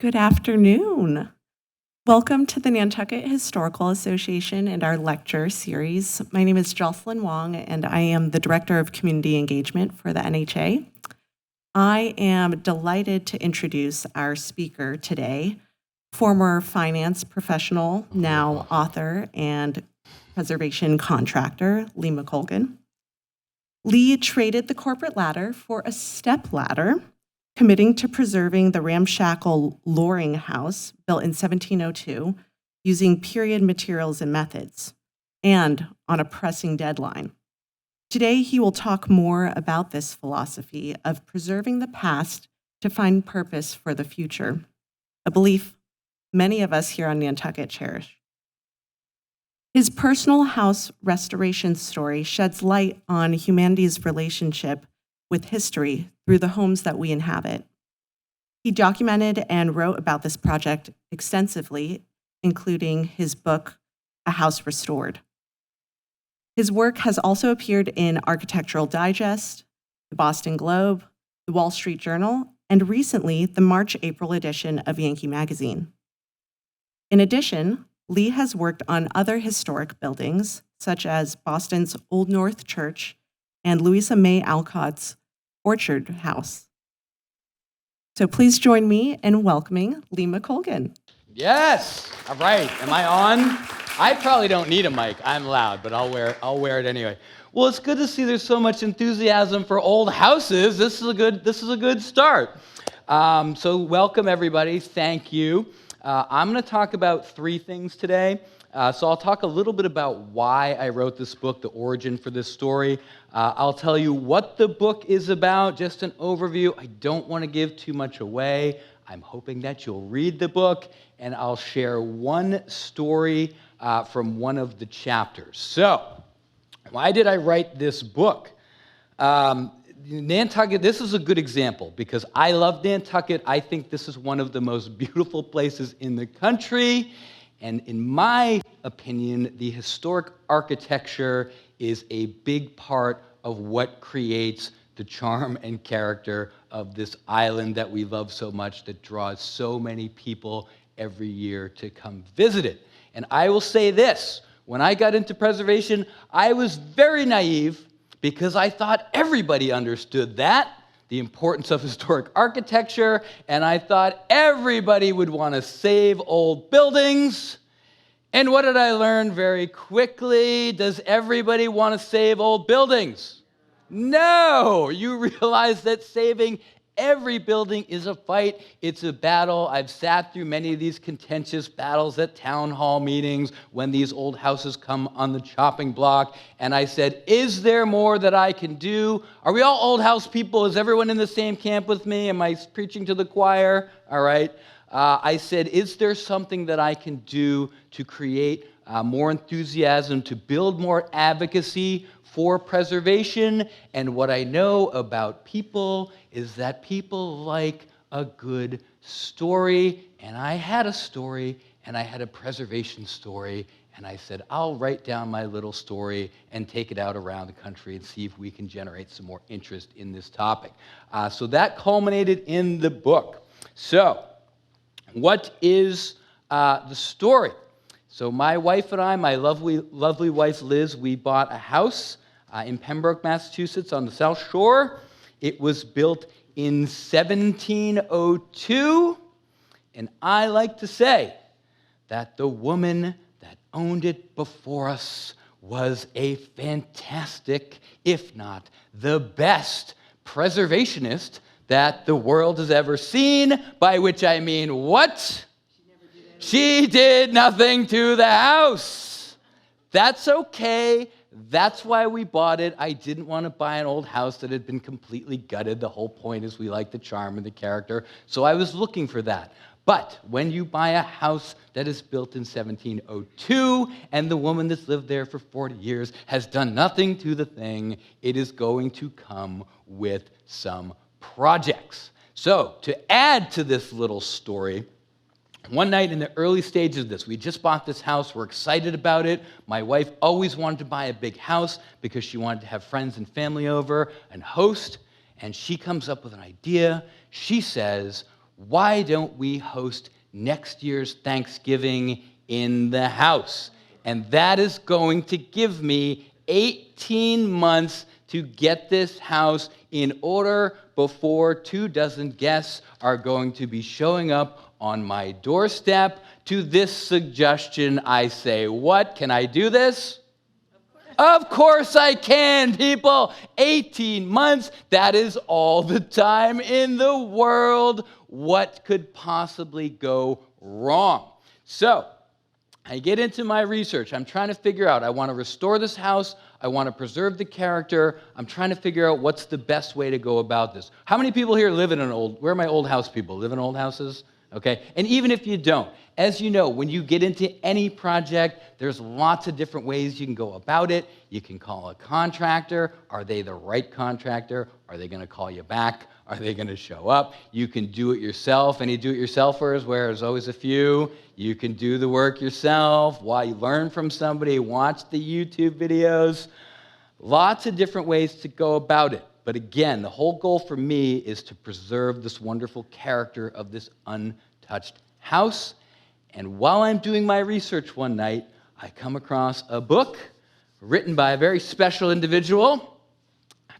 Good afternoon. Welcome to the Nantucket Historical Association and our lecture series. My name is Jocelyn Wong, and I am the Director of Community Engagement for the NHA. I am delighted to introduce our speaker today, former finance professional, now author and preservation contractor, Lee McColgan. Lee traded the corporate ladder for a stepladder, committing to preserving the ramshackle Loring house built in 1702 using period materials and methods, and on a pressing deadline. Today, he will talk more about this philosophy of preserving the past to find purpose for the future, a belief many of us here on Nantucket cherish. His personal house restoration story sheds light on humanity's relationship with history through the homes that we inhabit. He documented and wrote about this project extensively, including his book, A House Restored. His work has also appeared in Architectural Digest, the Boston Globe, the Wall Street Journal, and recently the March-April edition of Yankee Magazine. In addition, Lee has worked on other historic buildings, such as Boston's Old North Church and Louisa May Alcott's Orchard House. So please join me in welcoming Lee McColgan. Yes. All right. Am I on? I probably don't need a mic. I'm loud, but I'll wear it anyway. Well, it's good to see there's so much enthusiasm for old houses. This is a good start. So welcome everybody. Thank you. I'm going to talk about three things today. So I'll talk a little bit about why I wrote this book, the origin for this story. I'll tell you what the book is about, just an overview. I don't want to give too much away. I'm hoping that you'll read the book, and I'll share one story from one of the chapters. So, why did I write this book? Nantucket, this is a good example because I love Nantucket. I think this is one of the most beautiful places in the country. And in my opinion, the historic architecture is a big part of what creates the charm and character of this island that we love so much, that draws so many people every year to come visit it. And I will say this, when I got into preservation, I was very naive because I thought everybody understood that, the importance of historic architecture, and I thought everybody would want to save old buildings. And what did I learn very quickly? Does everybody want to save old buildings? No! You realize that saving every building is a fight. It's a battle. I've sat through many of these contentious battles at town hall meetings when these old houses come on the chopping block. And I said, is there more that I can do? Are we all old house people? Is everyone in the same camp with me? Am I preaching to the choir? All right. I said, is there something that I can do to create more enthusiasm, to build more advocacy for preservation? And what I know about people is that people like a good story. And I had a story, and I had a preservation story. And I said, I'll write down my little story and take it out around the country and see if we can generate some more interest in this topic. So that culminated in the book. So, what is the story? So my wife and I, my lovely wife Liz, we bought a house in Pembroke, Massachusetts on the South Shore. It was built in 1702, and I like to say that the woman that owned it before us was a fantastic, if not the best, preservationist that the world has ever seen, by which I mean what? She did nothing to the house. That's okay. That's why we bought it. I didn't want to buy an old house that had been completely gutted. The whole point is we like the charm and the character. So I was looking for that. But when you buy a house that is built in 1702 and the woman that's lived there for 40 years has done nothing to the thing, it is going to come with some projects. So to add to this little story, one night in the early stages of this, we just bought this house. We're excited about it. My wife always wanted to buy a big house because she wanted to have friends and family over and host. And she comes up with an idea. She says, why don't we host next year's Thanksgiving in the house? And that is going to give me 18 months to get this house in order before 24 guests are going to be showing up on my doorstep. To this suggestion, I say, what? Can I do this? Of course I can, people. 18 months, that is all the time in the world. What could possibly go wrong? So, I get into my research. I'm trying to figure out, I want to restore this house. I want to preserve the character. I'm trying to figure out what's the best way to go about this. How many people here live in where are my old house people? Live in old houses? Okay, and even if you don't, as you know, when you get into any project, there's lots of different ways you can go about it. You can call a contractor. Are they the right contractor? Are they going to call you back? Are they going to show up? You can do it yourself. Any do-it-yourselfers where there's always a few? You can do the work yourself while you learn from somebody, watch the YouTube videos. Lots of different ways to go about it. But again, the whole goal for me is to preserve this wonderful character of this untouched house. And while I'm doing my research one night, I come across a book written by a very special individual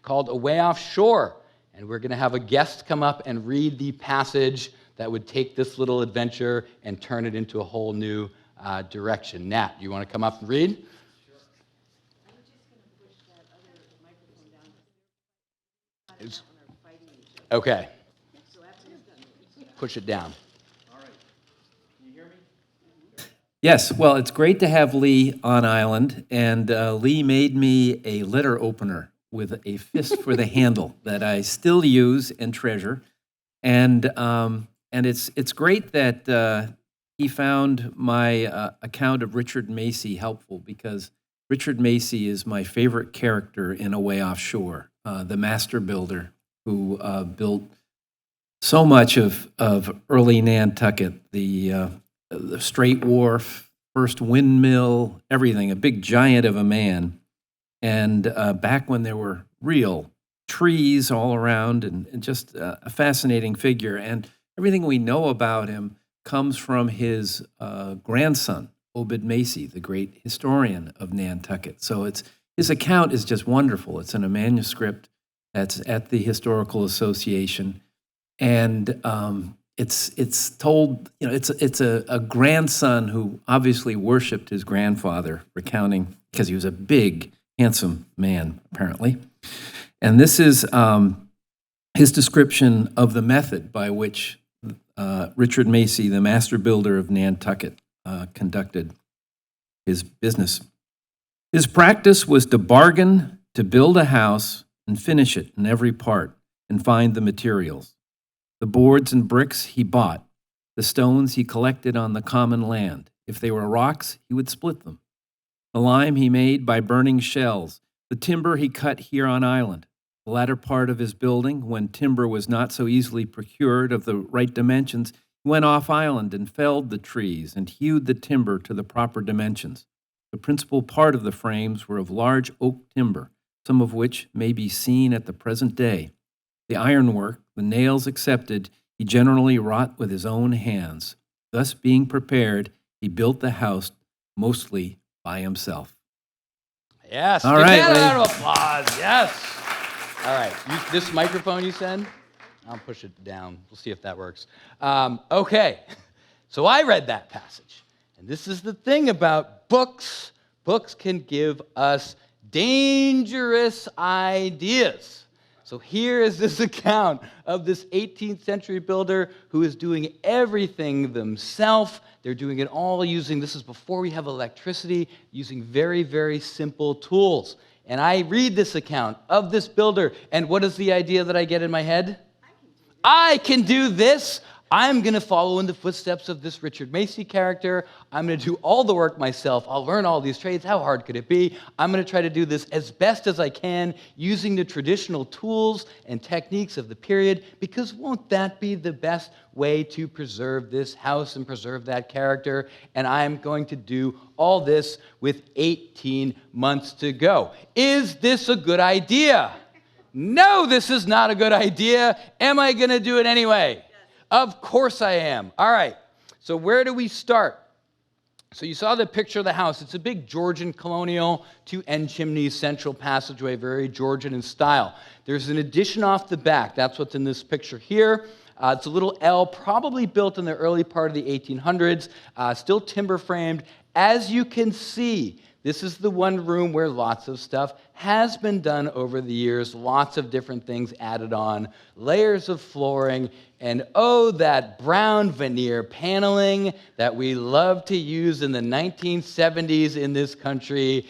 called Away Offshore. And we're going to have a guest come up and read the passage that would take this little adventure and turn it into a whole new direction. Nat, you want to come up and read? Okay. Push it down. All right. Can you hear me? Yes. Well, it's great to have Lee on island, and Lee made me a letter opener with a fist for the handle that I still use and treasure, and it's great that he found my account of Richard Macy helpful, because Richard Macy is my favorite character in Away Offshore, the master builder who built so much of early Nantucket, the straight wharf, first windmill, everything, a big giant of a man. And back when there were real trees all around, and just a fascinating figure. And everything we know about him comes from his grandson, Obed Macy, the great historian of Nantucket. So his account is just wonderful. It's in a manuscript that's at the Historical Association, and it's told, it's a grandson who obviously worshipped his grandfather, recounting, because he was a big, handsome man, apparently. And this is his description of the method by which Richard Macy, the master builder of Nantucket, conducted his business. His practice was to bargain, to build a house, and finish it in every part, and find the materials. The boards and bricks he bought. The stones he collected on the common land. If they were rocks, he would split them. The lime he made by burning shells. The timber he cut here on island. The latter part of his building, when timber was not so easily procured of the right dimensions, he went off island and felled the trees and hewed the timber to the proper dimensions. The principal part of the frames were of large oak timber, some of which may be seen at the present day. The ironwork, the nails excepted, he generally wrought with his own hands. Thus being prepared, he built the house mostly by himself. Yes. All Give right, that a Lee. round of applause. Yes. All right. This microphone you said? I'll push it down. We'll see if that works. Okay. So I read that passage. And this is the thing about books. Books can give us dangerous ideas. So here is this account of this 18th century builder who is doing everything themselves. They're doing it all using, this is before we have electricity, using very, very simple tools. And I read this account of this builder, and what is the idea that I get in my head? I can do this. I'm going to follow in the footsteps of this Richard Macy character. I'm going to do all the work myself. I'll learn all these trades. How hard could it be? I'm going to try to do this as best as I can using the traditional tools and techniques of the period, because won't that be the best way to preserve this house and preserve that character? And I'm going to do all this with 18 months to go. Is this a good idea? No, this is not a good idea. Am I going to do it anyway? Of course I am. All right, so where do we start? So you saw the picture of the house. It's a big Georgian colonial, 2 end chimneys, central passageway, very Georgian in style. There's an addition off the back. That's what's in this picture here. It's a little L, probably built in the early part of the 1800s, still timber framed. As you can see, this is the one room where lots of stuff has been done over the years, lots of different things added on, layers of flooring, and oh, that brown veneer paneling that we love to use in the 1970s in this country.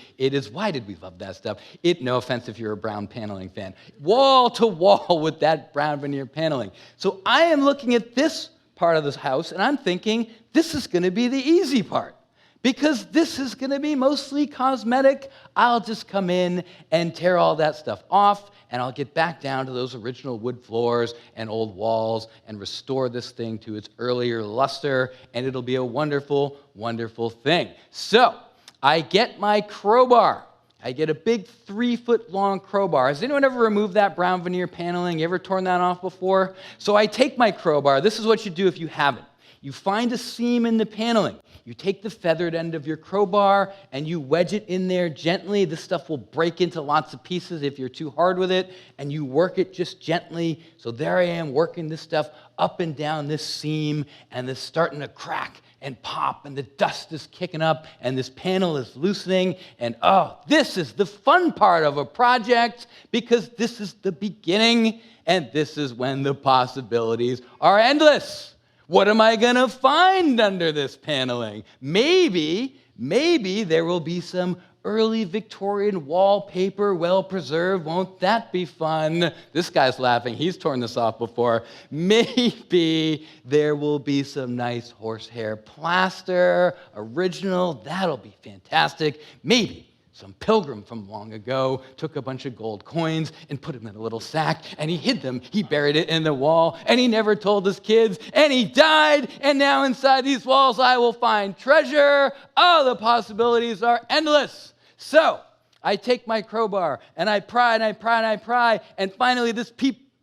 Why did we love that stuff? No offense if you're a brown paneling fan. Wall to wall with that brown veneer paneling. So I am looking at this part of this house, and I'm thinking, this is going to be the easy part. Because this is going to be mostly cosmetic, I'll just come in and tear all that stuff off, and I'll get back down to those original wood floors and old walls and restore this thing to its earlier luster, and it'll be a wonderful, wonderful thing. So I get my crowbar. I get a big 3-foot-long crowbar. Has anyone ever removed that brown veneer paneling? You ever torn that off before? So I take my crowbar. This is what you do if you haven't. You find a seam in the paneling. You take the feathered end of your crowbar and you wedge it in there gently. This stuff will break into lots of pieces if you're too hard with it, and you work it just gently. So there I am working this stuff up and down this seam, and it's starting to crack and pop, and the dust is kicking up, and this panel is loosening, and oh, this is the fun part of a project, because this is the beginning, and this is when the possibilities are endless. What am I going to find under this paneling? Maybe there will be some early Victorian wallpaper, well preserved. Won't that be fun? This guy's laughing. He's torn this off before. Maybe there will be some nice horsehair plaster, original. That'll be fantastic. Maybe some pilgrim from long ago took a bunch of gold coins and put them in a little sack, and he hid them. He buried it in the wall, and he never told his kids, and he died, and now inside these walls I will find treasure. Oh, the possibilities are endless. So I take my crowbar, and I pry, and I pry, and I pry, and finally this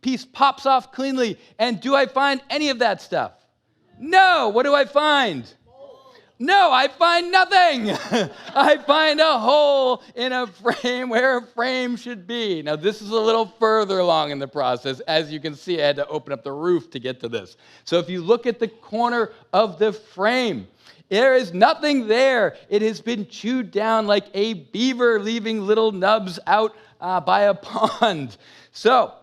piece pops off cleanly. And do I find any of that stuff? No. What do I find? No, I find nothing. I find a hole in a frame where a frame should be. Now, this is a little further along in the process. As you can see, I had to open up the roof to get to this. So if you look at the corner of the frame, there is nothing there. It has been chewed down like a beaver leaving little nubs out by a pond. So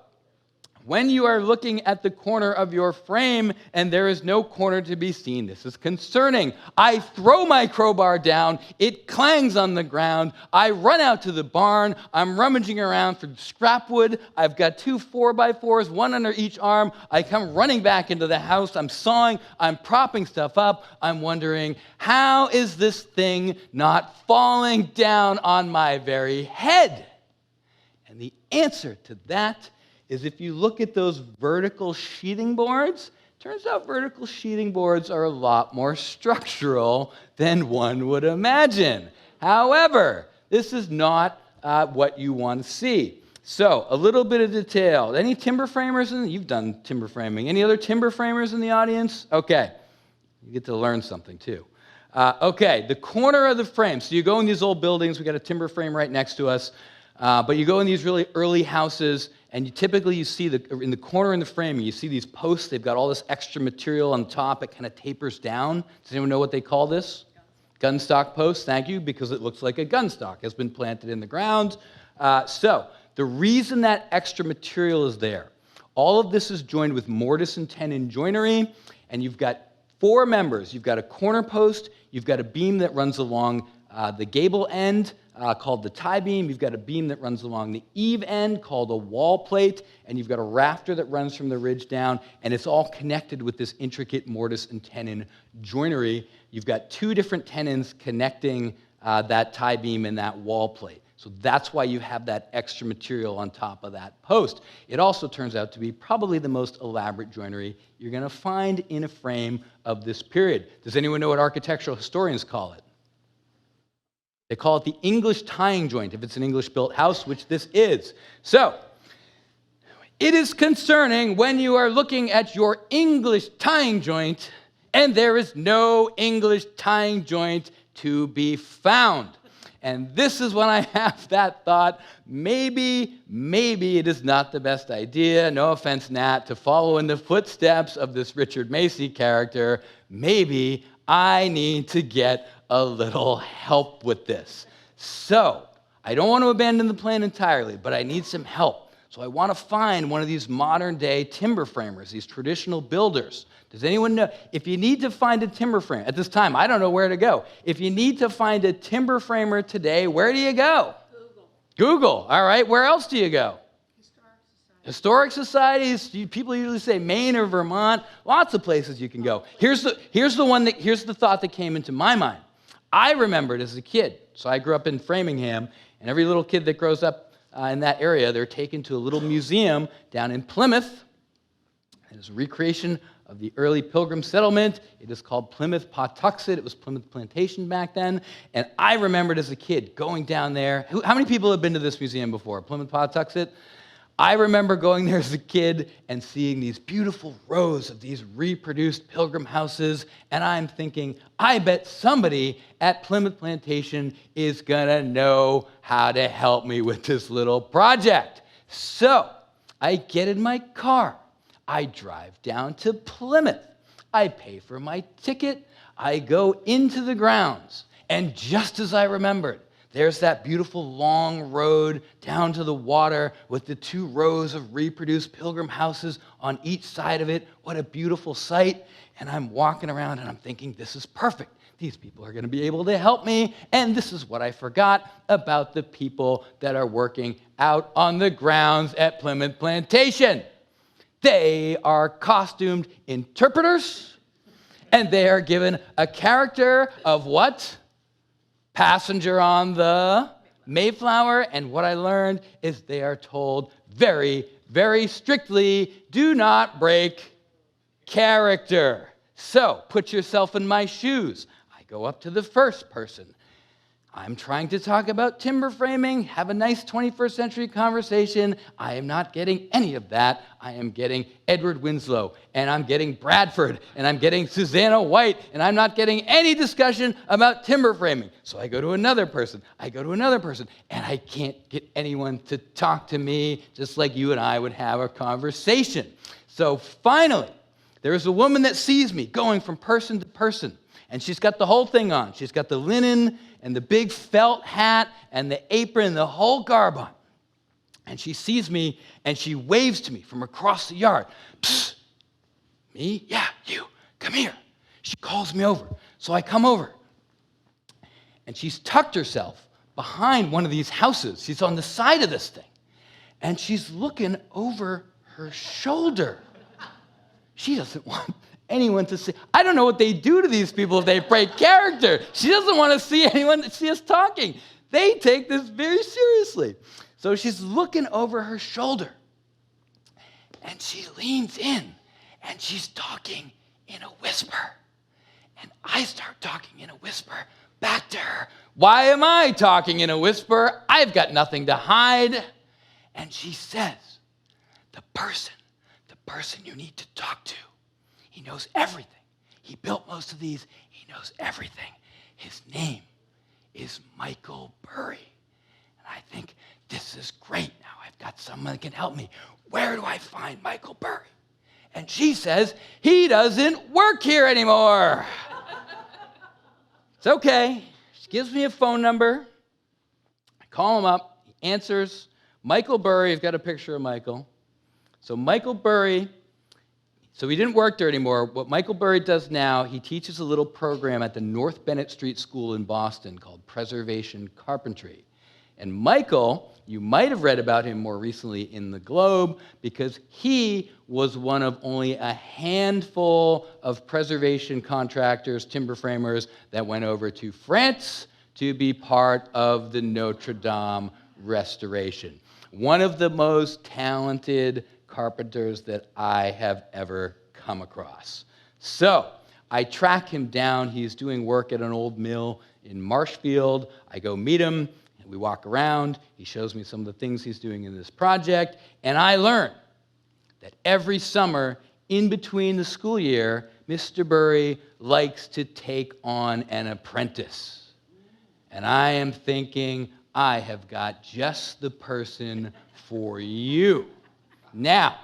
when you are looking at the corner of your frame and there is no corner to be seen, this is concerning. I throw my crowbar down. It clangs on the ground. I run out to the barn. I'm rummaging around for scrap wood. I've got 2 4x4s, one under each arm. I come running back into the house. I'm sawing. I'm propping stuff up. I'm wondering, how is this thing not falling down on my very head? And the answer to that is if you look at those vertical sheeting boards, turns out vertical sheeting boards are a lot more structural than one would imagine. However, this is not what you want to see. So, a little bit of detail. Any timber framers? You've done timber framing. Any other timber framers in the audience? Okay. You get to learn something, too. Okay, the corner of the frame. So you go in these old buildings. We got a timber frame right next to us. But you go in these really early houses, and you typically see in the corner in the frame, you see these posts. They've got all this extra material on top. It kind of tapers down. Does anyone know what they call this? Gunstock posts. Thank you, because it looks like a gunstock has been planted in the ground. So the reason that extra material is there, all of this is joined with mortise and tenon joinery, and you've got 4 members. You've got a corner post. You've got a beam that runs along the gable end, called the tie beam. You've got a beam that runs along the eave end called a wall plate, and you've got a rafter that runs from the ridge down, and it's all connected with this intricate mortise and tenon joinery. You've got 2 different tenons connecting that tie beam and that wall plate. So that's why you have that extra material on top of that post. It also turns out to be probably the most elaborate joinery you're going to find in a frame of this period. Does anyone know what architectural historians call it? They call it the English tying joint, if it's an English-built house, which this is. So, It is concerning when you are looking at your English tying joint and there is no English tying joint to be found. And this is when I have that thought, maybe it is not the best idea, no offense, Nat, to follow in the footsteps of this Richard Macy character. Maybe I need to get a little help with this. So, I don't want to abandon the plan entirely, but I need some help. So I want to find one of these modern-day timber framers, these traditional builders. Does anyone know? If you need to find a timber framer, at this time, I don't know where to go. If you need to find a timber framer today, where do you go? Google. All right. Where else do you go? Historic societies. People usually say Maine or Vermont. Lots of places you can go. Here's the thought that came into my mind. I remembered as a kid. So I grew up in Framingham, and every little kid that grows up in that area, they're taken to a little museum down in Plymouth. It is a recreation of the early Pilgrim settlement. It is called Plymouth Pawtuxet. It was Plymouth Plantation back then. And I remembered as a kid going down there. How many people have been to this museum before? Plymouth Pawtuxet? I remember going there as a kid and seeing these beautiful rows of these reproduced Pilgrim houses. And I'm thinking, I bet somebody at Plymouth Plantation is going to know how to help me with this little project. So I get in my car. I drive down to Plymouth. I pay for my ticket. I go into the grounds. And just as I remembered, there's that beautiful long road down to the water with the 2 rows of reproduced Pilgrim houses on each side of it. What a beautiful sight. And I'm walking around and I'm thinking, this is perfect. These people are going to be able to help me. And this is what I forgot about the people that are working out on the grounds at Plymouth Plantation. They are costumed interpreters, and they are given a character of what? Passenger on the Mayflower. And what I learned is they are told very, very strictly, do not break character. So, put yourself in my shoes. I go up to the first person. I'm trying to talk about timber framing, have a nice 21st century conversation. I am not getting any of that. I am getting Edward Winslow, and I'm getting Bradford, and I'm getting Susanna White, and I'm not getting any discussion about timber framing. So I go to another person, and I can't get anyone to talk to me just like you and I would have a conversation. So finally, there's a woman that sees me going from person to person, and she's got the whole thing on. She's got the linen and the big felt hat and the apron, the whole garb on. And she sees me and she waves to me from across the yard. Psst, me? Yeah, you, come here. She calls me over. So I come over. And she's tucked herself behind one of these houses. She's on the side of this thing. And she's looking over her shoulder. She doesn't want anyone to see. I don't know what they do to these people if they break character. She doesn't want to see anyone see us talking. They take this very seriously. So she's looking over her shoulder. And she leans in and she's talking in a whisper. And I start talking in a whisper back to her. Why am I talking in a whisper? I've got nothing to hide. And she says, the person you need to talk to, he knows everything. He built most of these. He knows everything. His name is Michael Burry. And I think, this is great. Now I've got someone that can help me. Where do I find Michael Burry? And she says, he doesn't work here anymore. It's okay. She gives me a phone number. I call him up. He answers. Michael Burry, I've got a picture of Michael. So Michael Burry, so he didn't work there anymore. What Michael Burry does now, he teaches a little program at the North Bennett Street School in Boston called Preservation Carpentry. And Michael, you might have read about him more recently in the Globe because he was one of only a handful of preservation contractors, timber framers, that went over to France to be part of the Notre Dame restoration. One of the most talented carpenters that I have ever come across. So I track him down. He's doing work at an old mill in Marshfield. I go meet him, and we walk around. He shows me some of the things he's doing in this project, and I learn that every summer in between the school year, Mr. Burry likes to take on an apprentice. And I am thinking, I have got just the person for you. Now,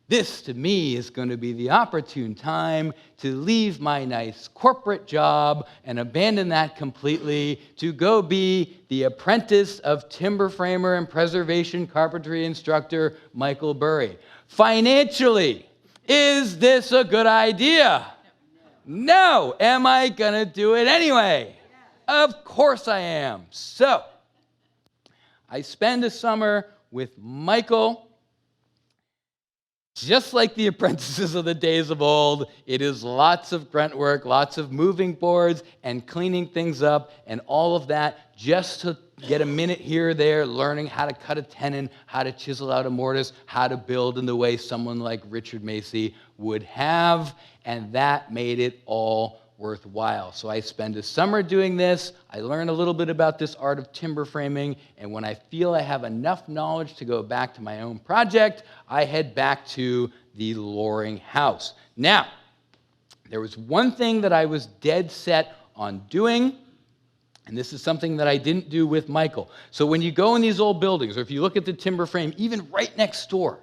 this to me is going to be the opportune time to leave my nice corporate job and abandon that completely to go be the apprentice of timber framer and preservation carpentry instructor Michael Burry. Financially, is this a good idea? No. Am I going to do it anyway? Of course I am. So, I spend a summer with Michael. Just like the apprentices of the days of old, it is lots of grunt work, lots of moving boards and cleaning things up and all of that just to get a minute here or there learning how to cut a tenon, how to chisel out a mortise, how to build in the way someone like Richard Macy would have, and that made it all worthwhile. So I spend a summer doing this. I learn a little bit about this art of timber framing, and when I feel I have enough knowledge to go back to my own project, I head back to the Loring house. Now, there was one thing that I was dead set on doing, and this is something that I didn't do with Michael. So when you go in these old buildings, or if you look at the timber frame, even right next door,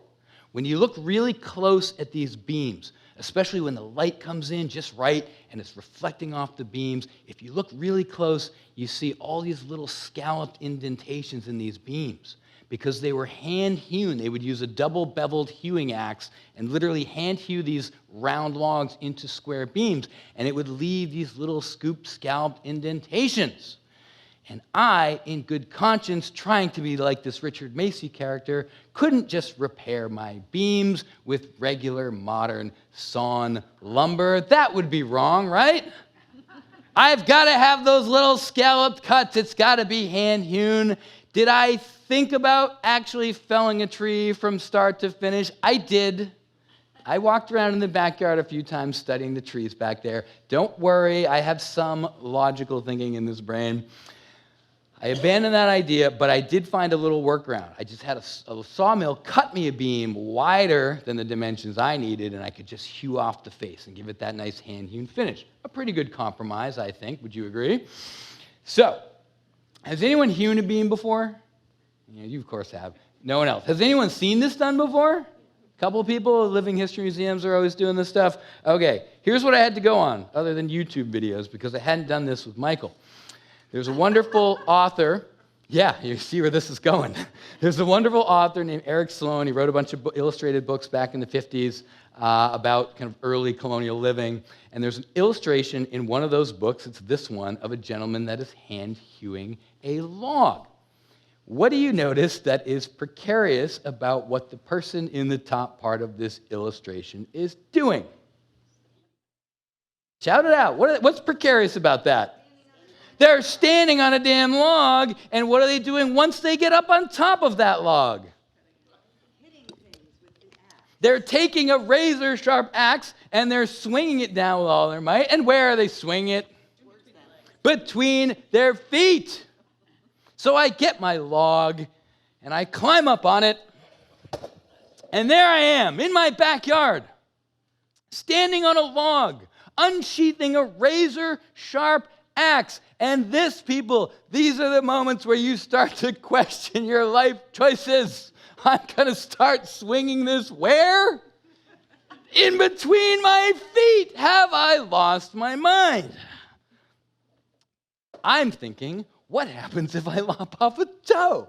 when you look really close at these beams, especially when the light comes in just right and it's reflecting off the beams, if you look really close, you see all these little scalloped indentations in these beams because they were hand-hewn. They would use a double-beveled hewing axe and literally hand-hew these round logs into square beams, and it would leave these little scooped, scalloped indentations. And I, in good conscience, trying to be like this Richard Macy character, couldn't just repair my beams with regular modern sawn lumber. That would be wrong, right? I've got to have those little scalloped cuts. It's got to be hand-hewn. Did I think about actually felling a tree from start to finish? I did. I walked around in the backyard a few times studying the trees back there. Don't worry, I have some logical thinking in this brain. I abandoned that idea, but I did find a little workaround. I just had a sawmill cut me a beam wider than the dimensions I needed, and I could just hew off the face and give it that nice hand-hewn finish. A pretty good compromise, I think. Would you agree? So, has anyone hewn a beam before? Yeah, you, of course, have. No one else. Has anyone seen this done before? A couple of people. Living history museums are always doing this stuff. Okay, here's what I had to go on, other than YouTube videos, because I hadn't done this with Michael. There's a wonderful author. Yeah, you see where this is going. There's a wonderful author named Eric Sloan. He wrote a bunch of illustrated books back in the 50s about kind of early colonial living. And there's an illustration in one of those books, it's this one, of a gentleman that is hand-hewing a log. What do you notice that is precarious about what the person in the top part of this illustration is doing? Shout it out. What's precarious about that? They're standing on a damn log, and what are they doing once they get up on top of that log? They're taking a razor-sharp axe, and they're swinging it down with all their might. And where are they swinging it? Between their feet. So I get my log, and I climb up on it, and there I am in my backyard, standing on a log, unsheathing a razor-sharp axe. And this, people, these are the moments where you start to question your life choices. I'm going to start swinging this where? In between my feet. Have I lost my mind? I'm thinking, what happens if I lop off a toe?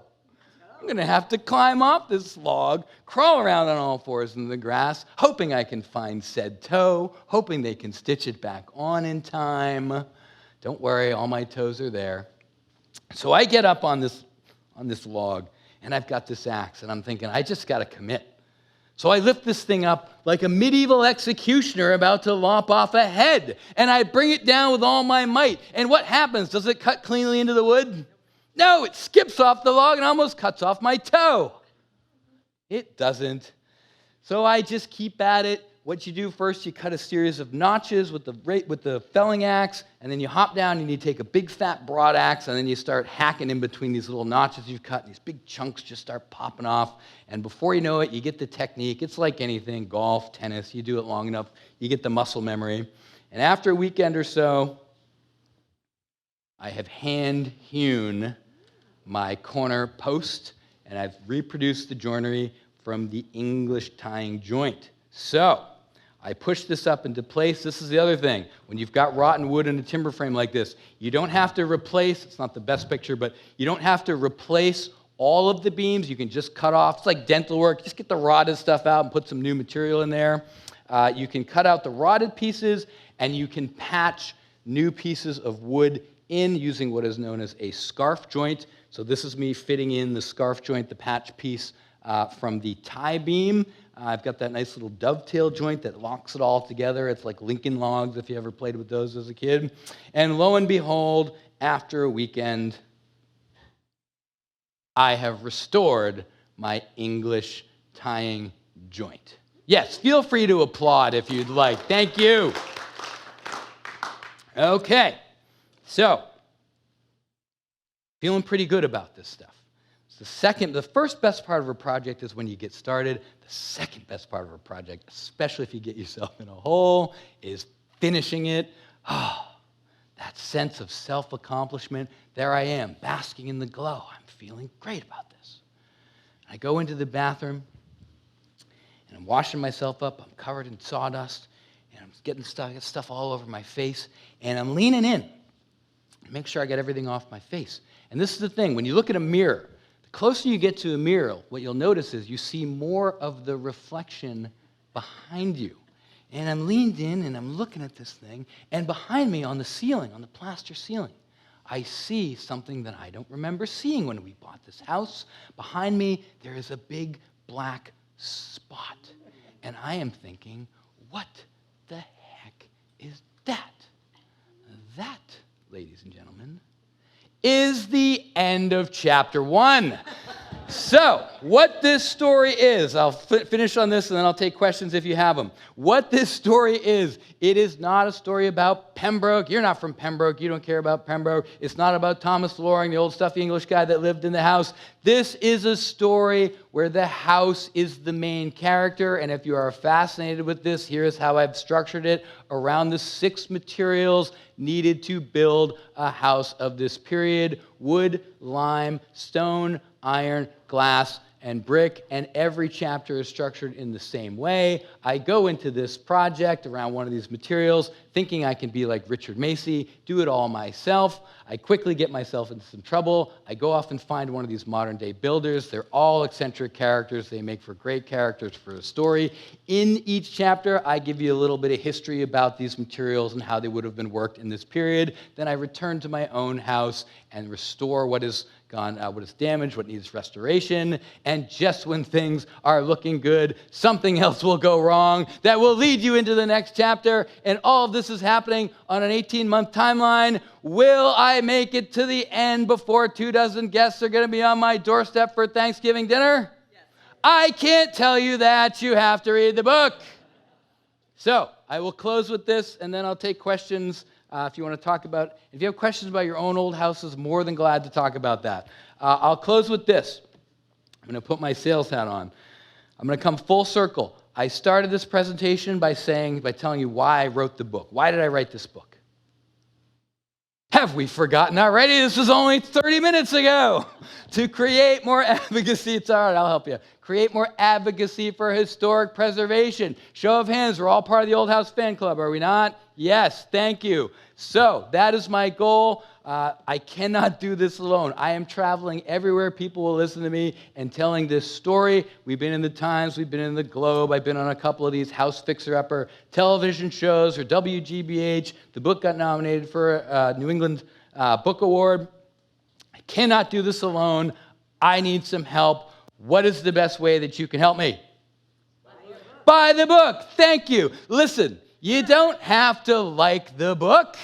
I'm going to have to climb off this log, crawl around on all fours in the grass, hoping I can find said toe, hoping they can stitch it back on in time. Don't worry, all my toes are there. So I get up on this log, and I've got this axe, and I'm thinking, I just got to commit. So I lift this thing up like a medieval executioner about to lop off a head, and I bring it down with all my might. And what happens? Does it cut cleanly into the wood? No, it skips off the log and almost cuts off my toe. It doesn't. So I just keep at it, what you do first, you cut a series of notches with the felling axe, and then you hop down and you take a big fat broad axe, and then you start hacking in between these little notches you've cut, and these big chunks just start popping off. And before you know it, you get the technique. It's like anything, golf, tennis, you do it long enough, you get the muscle memory. And after a weekend or so, I have hand-hewn my corner post, and I've reproduced the joinery from the English tying joint. So, I push this up into place. This is the other thing. When you've got rotten wood in a timber frame like this, you don't have to replace, it's not the best picture, but you don't have to replace all of the beams. You can just cut off. It's like dental work. Just get the rotted stuff out and put some new material in there. You can cut out the rotted pieces, and you can patch new pieces of wood in using what is known as a scarf joint. So this is me fitting in the scarf joint, the patch piece from the tie beam. I've got that nice little dovetail joint that locks it all together. It's like Lincoln Logs, if you ever played with those as a kid. And lo and behold, after a weekend, I have restored my English tying joint. Yes, feel free to applaud if you'd like. Thank you. Okay, so feeling pretty good about this stuff. The first best part of a project is when you get started. The second best part of a project, especially if you get yourself in a hole, is finishing it. Oh, that sense of self-accomplishment. There I am, basking in the glow. I'm feeling great about this. I go into the bathroom, and I'm washing myself up. I'm covered in sawdust, and I'm getting stuff all over my face, and I'm leaning in to make sure I get everything off my face. And this is the thing. When you look at a mirror, the closer you get to a mirror, what you'll notice is you see more of the reflection behind you. And I'm leaned in, and I'm looking at this thing, and behind me on the ceiling, on the plaster ceiling, I see something that I don't remember seeing when we bought this house. Behind me, there is a big black spot. And I am thinking, what the heck is that? That, ladies and gentlemen, is the end of chapter 1. So, what this story is, I'll finish on this and then I'll take questions if you have them. What this story is, it is not a story about Pembroke. You're not from Pembroke. You don't care about Pembroke. It's not about Thomas Loring, the old stuffy English guy that lived in the house. This is a story where the house is the main character, and if you are fascinated with this, here's how I've structured it around the 6 materials needed to build a house of this period: wood, lime, stone, iron, glass, and brick, and every chapter is structured in the same way. I go into this project around one of these materials thinking I can be like Richard Macy, do it all myself. I quickly get myself into some trouble. I go off and find one of these modern-day builders. They're all eccentric characters. They make for great characters for a story. In each chapter, I give you a little bit of history about these materials and how they would have been worked in this period. Then I return to my own house and restore what is gone, what is damaged, what needs restoration. And just when things are looking good, something else will go wrong that will lead you into the next chapter. And all of this is happening on an 18-month timeline. Will I make it to the end before 24 guests are going to be on my doorstep for Thanksgiving dinner? Yes. I can't tell you that. You have to read the book. So I will close with this, and then I'll take questions. If you want to talk about, if you have questions about your own old houses, more than glad to talk about that. I'll close with this. I'm going to put my sales hat on. I'm going to come full circle. I started this presentation by telling you why I wrote the book. Why did I write this book? Have we forgotten already? This was only 30 minutes ago. To create more advocacy. It's all right, I'll help you. Create more advocacy for historic preservation. Show of hands, we're all part of the Old House Fan Club, are we not? Yes, thank you. So that is my goal. I cannot do this alone. I am traveling everywhere. People will listen to me and telling this story. We've been in the Times. We've been in the Globe. I've been on a couple of these house fixer-upper television shows or WGBH. The book got nominated for a New England Book Award. I cannot do this alone. I need some help. What is the best way that you can help me? Buy the book. Thank you. Listen, you don't have to like the book.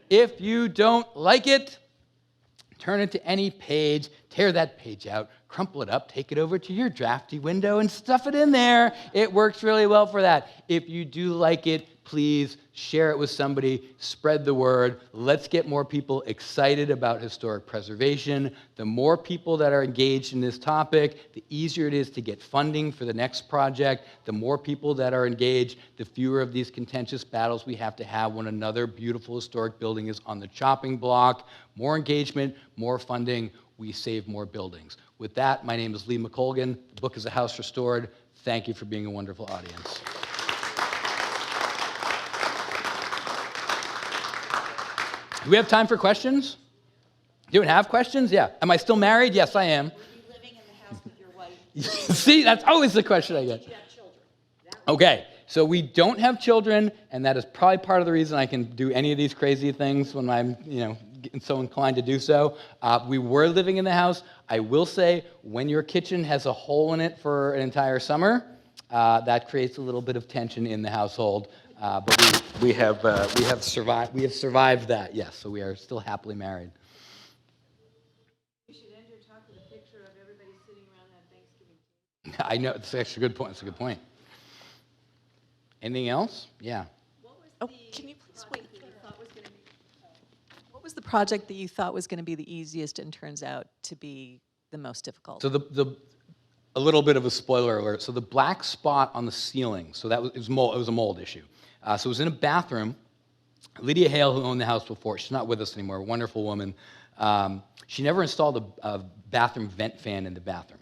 If you don't like it, turn it to any page, tear that page out, crumple it up, take it over to your drafty window and stuff it in there. It works really well for that. If you do like it, please share it with somebody, spread the word. Let's get more people excited about historic preservation. The more people that are engaged in this topic, the easier it is to get funding for the next project. The more people that are engaged, the fewer of these contentious battles we have to have when another beautiful historic building is on the chopping block. More engagement, more funding, we save more buildings. With that, my name is Lee McColgan. The book is A House Restored. Thank you for being a wonderful audience. Do we have time for questions? Do you have questions? Yeah. Am I still married? Yes, I am. Were you living in the house with your wife? See, that's always the question I get. Did you have children? Okay, so we don't have children, and that is probably part of the reason I can do any of these crazy things when I'm, so inclined to do so. We were living in the house. I will say, when your kitchen has a hole in it for an entire summer, that creates a little bit of tension in the household. But we have survived that. Yes, so we are still happily married. You should end your talk with a picture of everybody sitting around that Thanksgiving table. I know, it's actually a good point. It's a good point. Anything else? Yeah. Can you please wait? What was the project that you thought was going to be the easiest and turns out to be the most difficult? So a little bit of a spoiler alert. So the black spot on the ceiling, so it was a mold issue. So it was in a bathroom. Lydia Hale, who owned the house before, she's not with us anymore, a wonderful woman. She never installed a bathroom vent fan in the bathroom.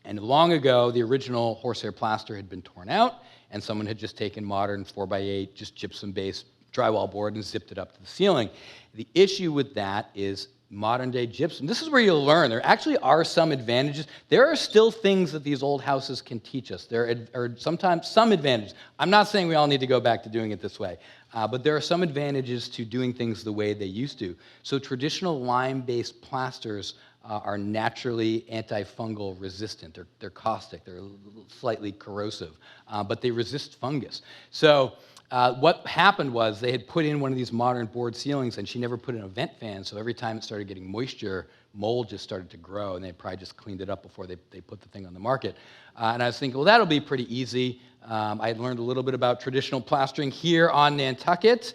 And long ago, the original horsehair plaster had been torn out, and someone had just taken modern 4x8, just gypsum-based drywall board and zipped it up to the ceiling. The issue with that is modern-day gypsum. This is where you'll learn. There actually are some advantages. There are still things that these old houses can teach us. There are sometimes some advantages. I'm not saying we all need to go back to doing it this way, but there are some advantages to doing things the way they used to. So traditional lime-based plasters are naturally antifungal resistant. They're caustic. They're slightly corrosive, but they resist fungus. So what happened was they had put in one of these modern board ceilings, and she never put in a vent fan, so every time it started getting moisture, mold just started to grow, and they probably just cleaned it up before they put the thing on the market. And I was thinking, well, that'll be pretty easy. I had learned a little bit about traditional plastering here on Nantucket.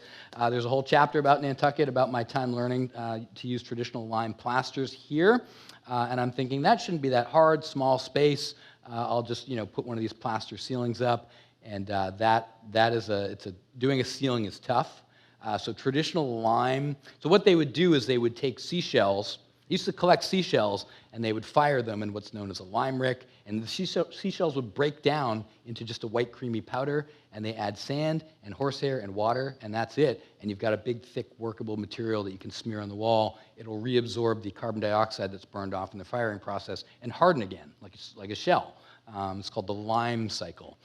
There's a whole chapter about Nantucket, about my time learning to use traditional lime plasters here. And I'm thinking, that shouldn't be that hard, small space. I'll just put one of these plaster ceilings up. And doing a ceiling is tough. So traditional lime, so what they would do is they would take seashells, used to collect seashells, and they would fire them in what's known as a lime rick, and the seashells would break down into just a white creamy powder, and they add sand and horsehair and water, and that's it. And you've got a big, thick, workable material that you can smear on the wall. It'll reabsorb the carbon dioxide that's burned off in the firing process and harden again, like a shell. It's called the lime cycle.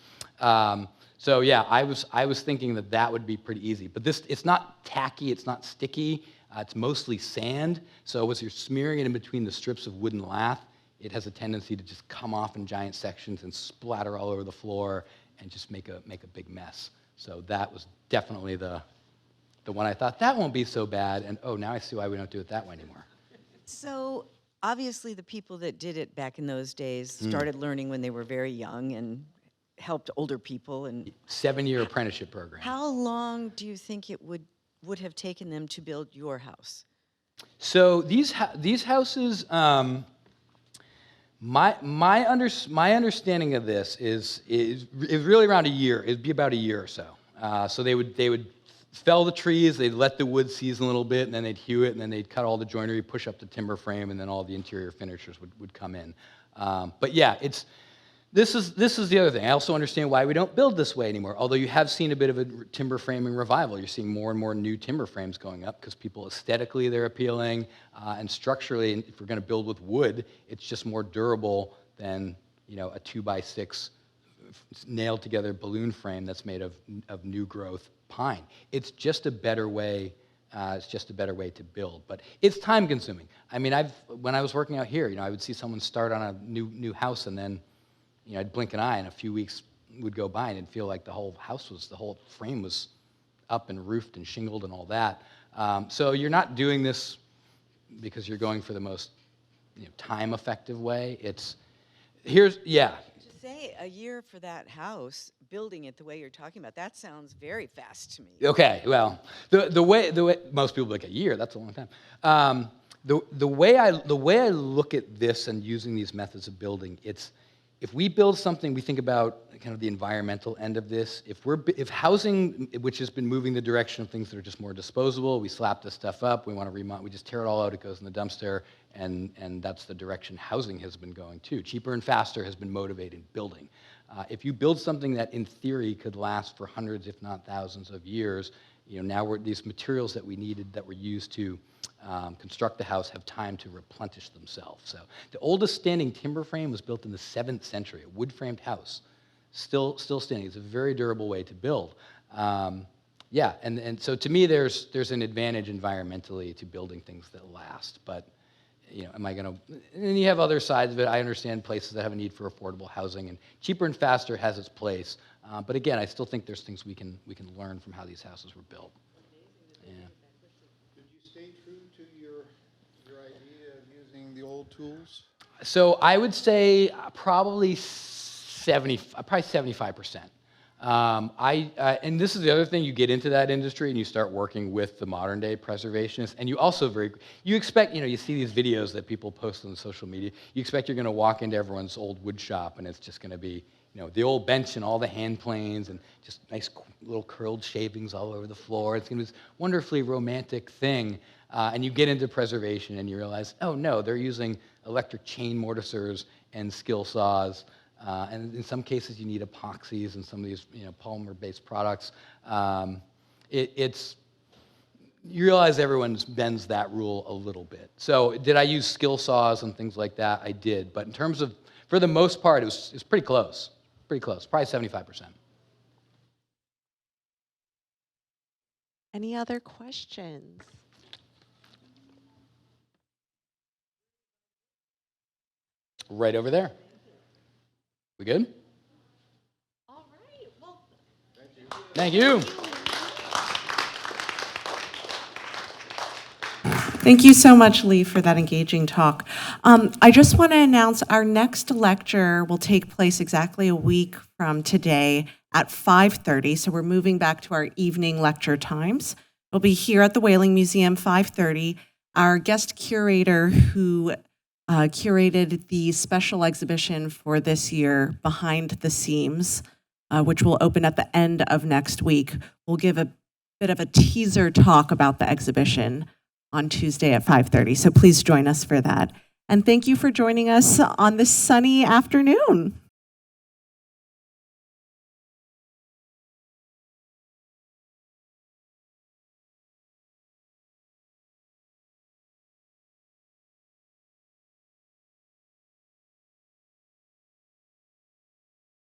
So yeah, I was thinking that would be pretty easy. But it's not tacky, it's not sticky. It's mostly sand. So as you're smearing it in between the strips of wooden lath, it has a tendency to just come off in giant sections and splatter all over the floor and just make a big mess. So that was definitely the one I thought, that won't be so bad. And oh, now I see why we don't do it that way anymore. So obviously the people that did it back in those days started learning when they were very young and helped older people. And 7-year apprenticeship program. how long do you think it would have taken them to build your house? So these houses, my understanding of this is really around a year. It'd be about a year or so. So they would fell the trees, they'd let the wood season a little bit, and then they'd hew it, and then they'd cut all the joinery, push up the timber frame, and then all the interior finishers would come in. But yeah, this is the other thing. I also understand why we don't build this way anymore, although you have seen a bit of a timber framing revival. You're seeing more and more new timber frames going up because people aesthetically they're appealing, and structurally, if we're going to build with wood, it's just more durable than a 2x6 nailed together balloon frame that's made of new growth pine. It's just a better way. To build, but it's time consuming. I mean, when I was working out here, I would see someone start on a new house, and then I'd blink an eye, and a few weeks would go by, and it'd feel like the whole frame was up and roofed and shingled and all that. So you're not doing this because you're going for the most, time-effective way. To say a year for that house, building it the way you're talking about, that sounds very fast to me. Okay, well, the way most people like a year, that's a long time. The way I look at this and using these methods of building, it's if we build something, we think about kind of the environmental end of this. If housing, which has been moving the direction of things that are just more disposable, we slap this stuff up, we want to remodel, we just tear it all out, it goes in the dumpster, and that's the direction housing has been going too. Cheaper and faster has been motivating building. If you build something that in theory could last for hundreds, if not thousands of years, now these materials that we needed that were used to construct the house have time to replenish themselves. So the oldest standing timber frame was built in the 7th century, a wood-framed house, still standing. It's a very durable way to build. And so to me, there's an advantage environmentally to building things that last. But am I going to? And you have other sides of it. I understand places that have a need for affordable housing, and cheaper and faster has its place. But again, I still think there's things we can learn from how these houses were built. Yeah. Did you stay true to your idea of using the old tools? So I would say probably 75%. And this is the other thing, you get into that industry and you start working with the modern day preservationists, and you also you expect, you see these videos that people post on social media, you expect you're going to walk into everyone's old wood shop and it's just going to be, the old bench and all the hand planes and just nice little curled shavings all over the floor. It's going to be this wonderfully romantic thing. And you get into preservation and you realize, oh no, they're using electric chain mortisers and skill saws. And in some cases, you need epoxies and some of these polymer-based products. You realize everyone bends that rule a little bit. So did I use skill saws and things like that? I did. But in terms of, for the most part, it was pretty close. Pretty close, probably 75%. Any other questions? Right over there. We good? All right. Well, Thank you. thank you so much, Lee, for that engaging talk. I just want to announce our next lecture will take place exactly a week from today at 5:30. So we're moving back to our evening lecture times. It'll be here at the Whaling Museum, 5:30. Our guest curator who curated the special exhibition for this year, Behind the Seams, which will open at the end of next week. We'll give a bit of a teaser talk about the exhibition on Tuesday at 5:30, so please join us for that. And thank you for joining us on this sunny afternoon.